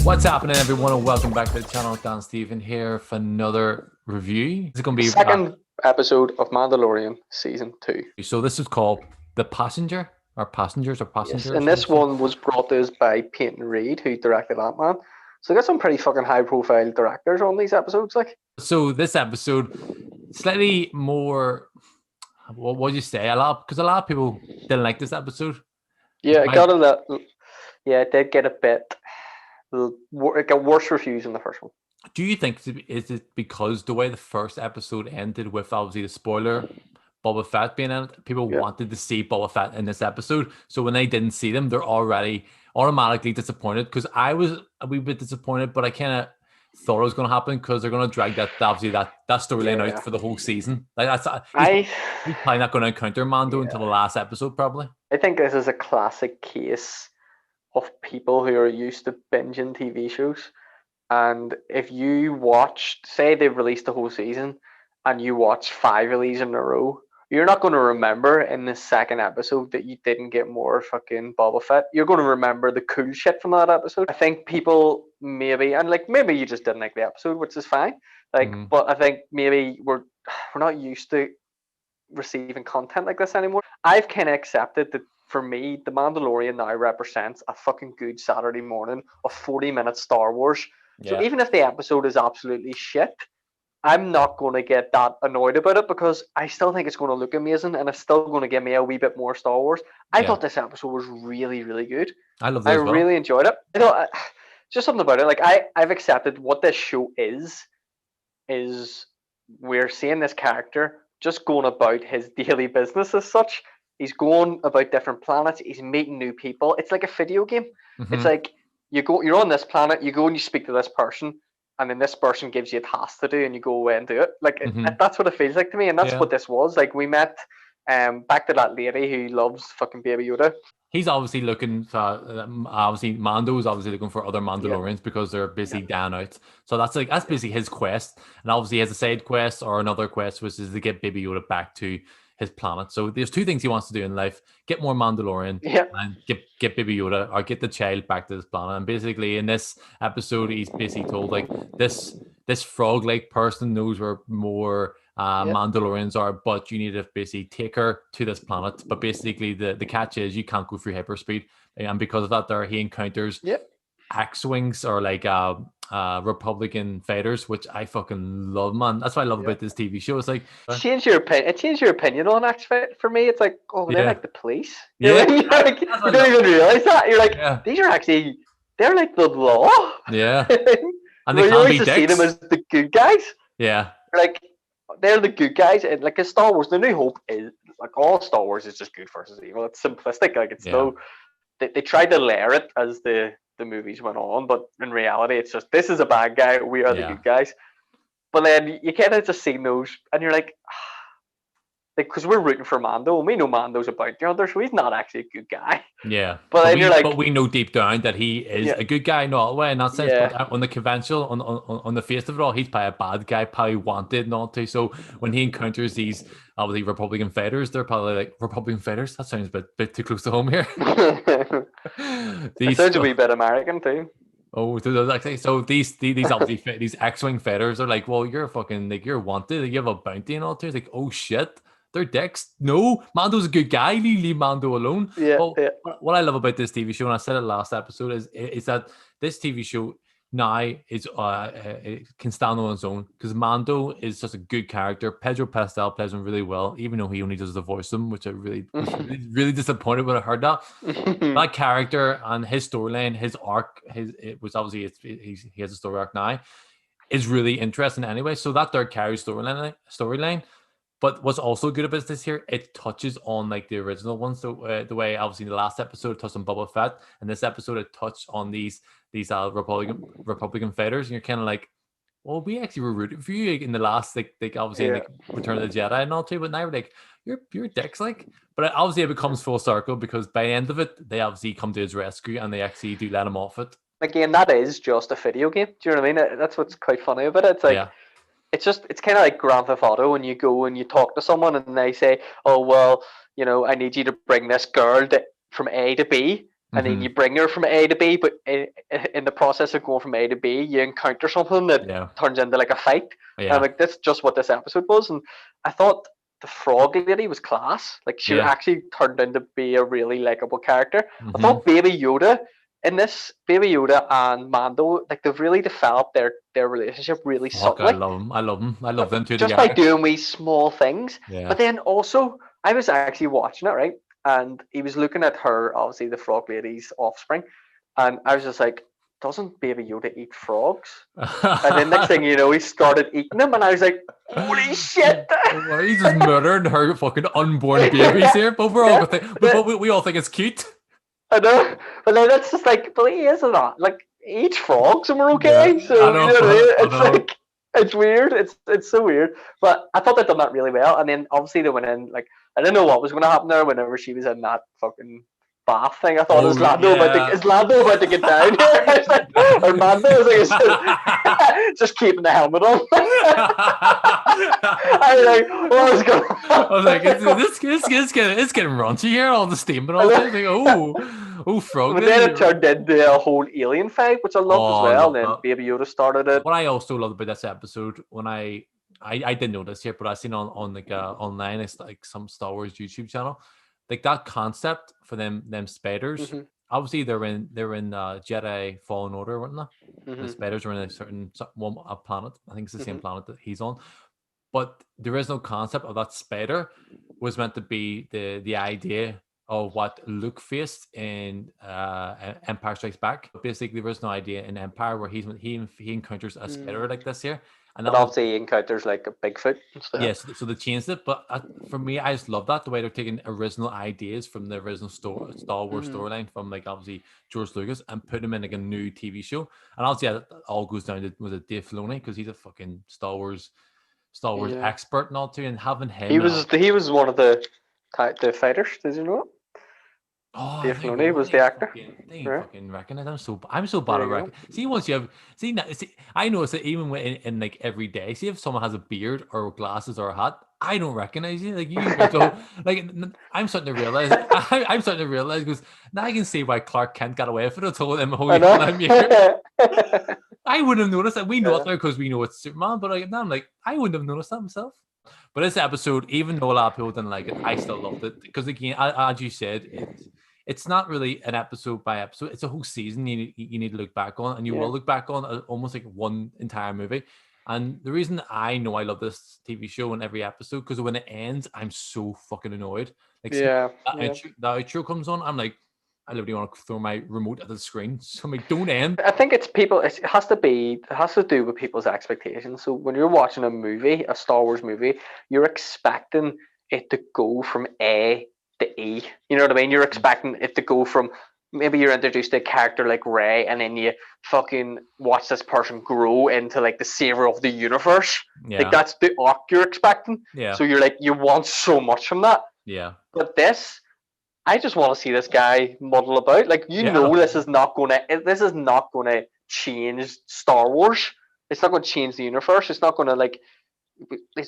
What's happening, everyone, and welcome back to the channel. Dan Stephen here for another review. This is going to be second episode of Mandalorian season 2. So this is called The Passenger, or Passengers. Yes, and this one was brought to us by Peyton Reed, who directed Ant-Man. So they got some pretty fucking high-profile directors on these episodes, like. So this episode, slightly more. What would you say? Because a lot of people didn't like this episode. Yeah, it got a lot. Yeah, it did get a bit. It got worse reviews than the first one. Do you think is it because the way the first episode ended with obviously the spoiler Boba Fett being in it, people wanted to see Boba Fett in this episode, so when they didn't see them, they're already automatically disappointed? Because I was a wee bit disappointed, but I kind of thought it was going to happen because they're going to drag that storyline out for the whole season. Like he's probably not going to encounter Mando until the last episode, probably. I think this is a classic case of people who are used to binging TV shows, and if you watched, say they've released the whole season, and you watch 5 of these in a row, you're not going to remember in the second episode that you didn't get more fucking Boba Fett. You're going to remember the cool shit from that episode. I think people maybe you just didn't like the episode, which is fine. But I think maybe we're not used to receiving content like this anymore. I've kind of accepted that. For me, The Mandalorian now represents a fucking good Saturday morning of 40-minute Star Wars. Yeah. So even if the episode is absolutely shit, I'm not going to get that annoyed about it because I still think it's going to look amazing and it's still going to give me a wee bit more Star Wars. I thought this episode was really, really good. I love it. I really enjoyed it. You know, just something about it. Like I've accepted what this show is we're seeing this character just going about his daily business as such. He's going about different planets. He's meeting new people. It's like a video game. Mm-hmm. It's like you're on this planet, you go and you speak to this person, and then this person gives you a task to do, and you go away and do it. Like that's what it feels like to me, and that's what this was. Like we met back to that lady who loves fucking Baby Yoda. He's obviously looking for, Mando is obviously looking for other Mandalorians because they're busy down out. So that's basically his quest. And obviously he has a side quest or another quest, which is to get Baby Yoda back to his planet. So there's 2 things he wants to do in life: get more Mandalorian and get Baby Yoda, or get the child back to this planet. And basically in this episode, he's basically told like this frog-like person knows where more Mandalorians are, but you need to basically take her to this planet. But basically the catch is you can't go through hyperspeed, and because of that he encounters X-Wings, or like Republican fighters, which I fucking love, man. That's what I love about this TV show. It's like it changed your opinion on X-Fit for me. It's like, oh, they're like the police. You don't even realize that. You're like, these are actually, they're like the law. Yeah. And they can't be dicks. See them as the good guys. Yeah. Like they're the good guys, and like in Star Wars, the New Hope is like all Star Wars is just good versus evil. It's simplistic. Like it's they tried to layer it as the movies went on, but in reality it's just, this is a bad guy, we are the good guys. But then you kind of just see those and you're like because we're rooting for Mando and we know Mando's a bounty hunter, so he's not actually a good guy. But then but we know deep down that he is a good guy in all the way, in that sense. But on the conventional, on the face of it all, he's probably a bad guy, probably wanted not to. So when he encounters these obviously Republican fighters, they're probably like, Republican fighters? That sounds a bit too close to home here. It sounds a wee bit American too. Oh, so these obviously these X-Wing fighters are like, well, you're fucking, like, you're wanted, you have a bounty and all too. It's like, oh shit, they're dicks. No, Mando's a good guy. Leave Mando alone. What I love about this TV show, and I said it last episode, is that this TV show now is it can stand on its own, because Mando is such a good character. Pedro Pascal plays him really well, even though he only does the voice of him, which I really really disappointed when I heard that. That character and his storyline, his arc, it was obviously he has a story arc now, is really interesting anyway. So that third carries storyline. But what's also good about this here, it touches on like the original ones. So the way obviously the last episode it touched on Boba Fett, and this episode it touched on these Republican fighters, and you're kind of like, well, we actually were rooting for you in the last like obviously like Return of the Jedi and all too, but now we're like, you're dicks, like. But obviously it becomes full circle, because by the end of it, they obviously come to his rescue and they actually do let him off it. Again, that is just a video game. Do you know what I mean? That's what's quite funny about it. It's like. Yeah. It's kind of like Grand Theft Auto when you go and you talk to someone and they say, oh, well, I need you to bring this girl from A to B, and then Mm-hmm. you bring her from A to B, but in the process of going from A to B, you encounter something that Yeah. turns into like a fight. And I'm Yeah. like, that's just what this episode was. And I thought the frog lady was class. Like, she Yeah. actually turned out to be a really likable character. I Mm-hmm. thought Baby Yoda in this, Baby Yoda and Mando, like, they've really developed their relationship really Fuck, I subtly, love them. I love them. I love them two just by together. doing these small things. Yeah. But then also, I was actually watching it, right? And he was looking at her, obviously the frog lady's offspring, and I was just like, doesn't Baby Yoda eat frogs? And then next thing you know, he started eating them, and I was like, holy shit! Well, he's just murdering her fucking unborn babies here, but we're all Yeah, think, but we all think it's cute. I know, but then it's just like, but he is not like, he eats frogs, and we're Yeah, okay. I So know. what I mean? I It's know. like, it's weird. It's so weird. But I thought they'd done that really well. And then obviously they went in, like, I didn't know what was going to happen there whenever she was in that fucking bath thing. I thought, Oh yeah. is Lando about to get down here? I was like, or Mando is like, just keeping the helmet on. I was like, what was going on? I was like, it's getting raunchy here. All the steam and all that. Like, frog. But then it turned into a whole alien fight, which I loved as Oh, I well. love And then that. Baby Yoda started it. What I also loved about this episode, when I didn't know this yet, but I seen on like online, it's like some Star Wars YouTube channel, like that concept for them spiders. Mm-hmm. Obviously, they're in Jedi Fallen Order, weren't they? Mm-hmm. The spiders are in a planet. I think it's the same Mm-hmm. planet that he's on. But the original concept of that spider was meant to be the idea of what Luke faced in Empire Strikes Back. Basically, there was no idea in Empire where he encounters a spider like this here, and But that was obviously he encounters like a Bigfoot and stuff. yes. So they changed it, but for me, I just love that the way they're taking original ideas from the original Star Wars storyline from like obviously George Lucas and putting them in like a new TV show. And obviously, that all goes down to was it Dave Filoni because he's a fucking Star Wars Yeah. expert and all too, and having him. He was one of the fighters. Did you know it? Oh, Dave there you Filoni go. was the actor. They ain't Yeah. fucking recognize. I'm so bad There at you go. recognize. See, once you have see, I notice that even when in like every day. See if someone has a beard or glasses or a hat, I don't recognize you. Like you, so like I'm starting to realize. I'm starting to realize because now I can see why Clark Kent got away with it. I told him, I I'm here. know. I wouldn't have noticed that. We know Yeah. it there because we know it's Superman, but like now I'm like, I wouldn't have noticed that myself. But this episode, even though a lot of people didn't like it, I still loved it because again, as you said, it's not really an episode by episode. It's a whole season you need to look back on, and you will look back on almost like one entire movie. And the reason I know I love this TV show in every episode because when it ends, I'm so fucking annoyed. Like Yeah. the outro comes on, I'm like, I literally want to throw my remote at the screen. So I'm like, don't end. I think it's people. It has to do with people's expectations. So when you're watching a movie, a Star Wars movie, you're expecting it to go from A to E. You know what I mean? You're expecting it to go from, maybe you're introduced to a character like Rey, and then you fucking watch this person grow into like the savior of the universe. Yeah. Like that's the arc you're expecting. Yeah. So you're like, you want so much from that. Yeah. But this, I just want to see this guy muddle about. Like this is not gonna change Star Wars. It's not going to change the universe. It's not going to like.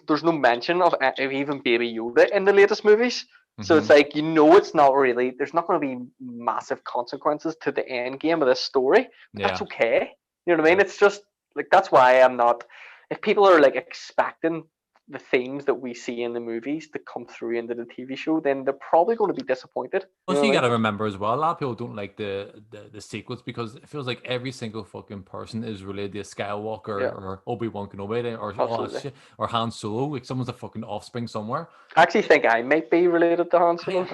There's no mention of even Baby Yoda in the latest movies. So it's like it's not really. There's not going to be massive consequences to the end game of this story. But that's okay. You know what I mean? It's just like that's why I'm not. If people are like expecting the themes that we see in the movies to come through into the TV show, then they're probably going to be disappointed. Also, you got to remember as well, a lot of people don't like the sequels because it feels like every single fucking person is related to Skywalker or Obi-Wan Kenobi or Han Solo. Like someone's a fucking offspring somewhere. I actually think I might be related to Han Solo.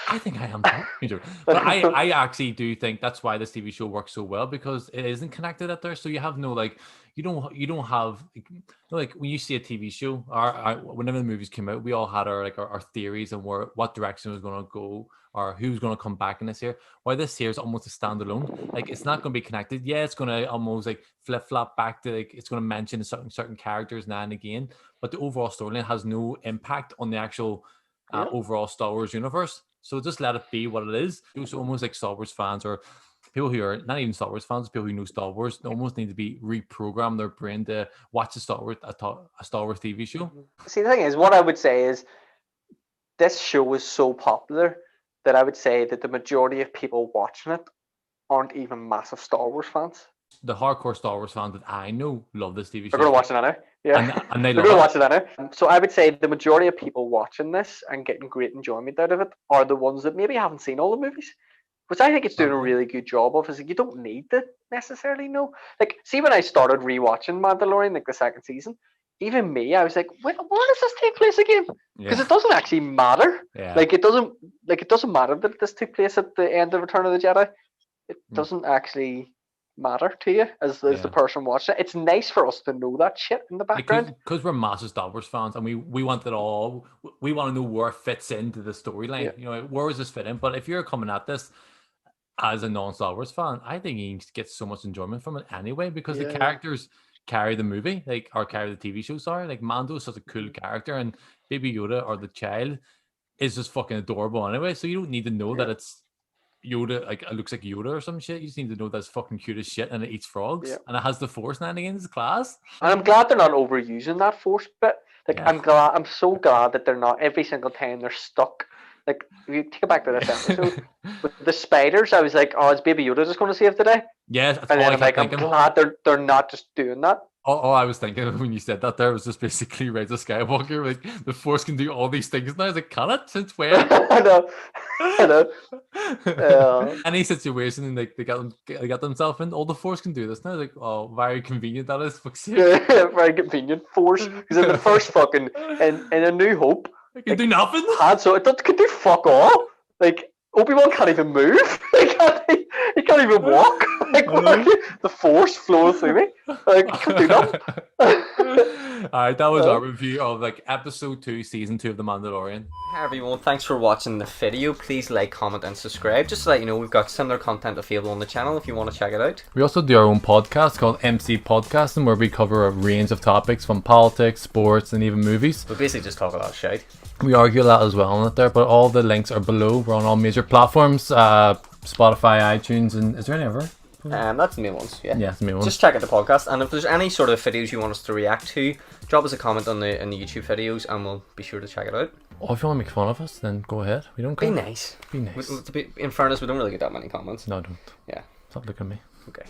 I think I am too. But I actually do think that's why this TV show works so well because it isn't connected at there. So you have no like you don't have like when you see a TV show or whenever the movies came out, we all had our theories and what direction it was going to go or who's going to come back in this here. Why this here is almost a standalone. Like it's not going to be connected. Yeah, it's going to almost like flip flop back to like it's going to mention certain characters now and again, but the overall storyline has no impact on the actual overall Star Wars universe. So just let it be what it is. So almost like Star Wars fans or people who are not even Star Wars fans, people who know Star Wars, almost need to be reprogrammed their brain to watch a Star Wars TV show. See, the thing is, what I would say is this show is so popular that I would say that the majority of people watching it aren't even massive Star Wars fans. The hardcore Star Wars fans that I know love this TV They're show, going to watch it now. Yeah. and they They're love going to it. watch it now. So I would say the majority of people watching this and getting great enjoyment out of it are the ones that maybe haven't seen all the movies. Which I think it's doing a Probably. really good job of. Is like, you don't need to necessarily know. Like, see, when I started rewatching Mandalorian, like the second season, even me, I was like, where does this take place again? Because Yeah. it doesn't actually matter. Yeah. Like, it doesn't matter that this took place at the end of Return of the Jedi. It Mm. doesn't actually matter to you as the Yeah. person watching it. It's nice for us to know that shit in the background. Because we're massive Star Wars fans, and we want it all. We want to know where it fits into the storyline. Yeah. You know, where does this fit in? But if you're coming at this as a non-Star Wars fan, I think you get so much enjoyment from it anyway, because the Yeah. characters carry the movie, like, or carry the TV show. Sorry, like Mando is such a cool character, and Baby Yoda or the child is just fucking adorable anyway. So you don't need to know that Yeah. it's Yoda, like it looks like Yoda or some shit. You just need to know that's fucking cute as shit, and it eats frogs, Yeah. and it has the Force landing in its class. And I'm glad they're not overusing that force bit. Like, Yeah. I'm so glad that they're not every single time they're stuck. Like, if you take it back to this episode with the spiders, I was like, oh, is Baby Yoda just going to save the day? Yes, that's And all then I I'm kept like, I'm thinking. glad they're not just doing that. All I was thinking when you said that there was just basically Rise of Skywalker. Like, the Force can do all these things now. I was like, can it? Since when? I know, I know. Any situation and like they got themselves in, all the Force can do this now. Like, oh, very convenient that is. Fuck's sake. Very convenient force. Because in the first fucking in A New Hope, They can do nothing. Han Solo can do fuck all. Like, Obi-Wan can't even move. He can't even walk. Like, the force flowing through me. Like, he can't do nothing. Alright, that was our review of like episode 2, season 2 of The Mandalorian. Hi everyone, thanks for watching the video. Please like, comment and subscribe. Just to let you know, we've got similar content available on the channel if you want to check it out. We also do our own podcast called MCPodcasting, where we cover a range of topics from politics, sports, and even movies. We basically just talk a lot of shit. We argue a lot as well on it there, but all the links are below. We're on all major platforms, Spotify, iTunes, and is there any other? That's the main ones, yeah. Yeah, it's the main one. Just check out the podcast, and if there's any sort of videos you want us to react to, drop us a comment on the YouTube videos, and we'll be sure to check it out. Oh, if you want to make fun of us, then go ahead. We don't care. Be nice. Be nice. In fairness, we don't really get that many comments. No, don't. Yeah. Stop looking at me. Okay.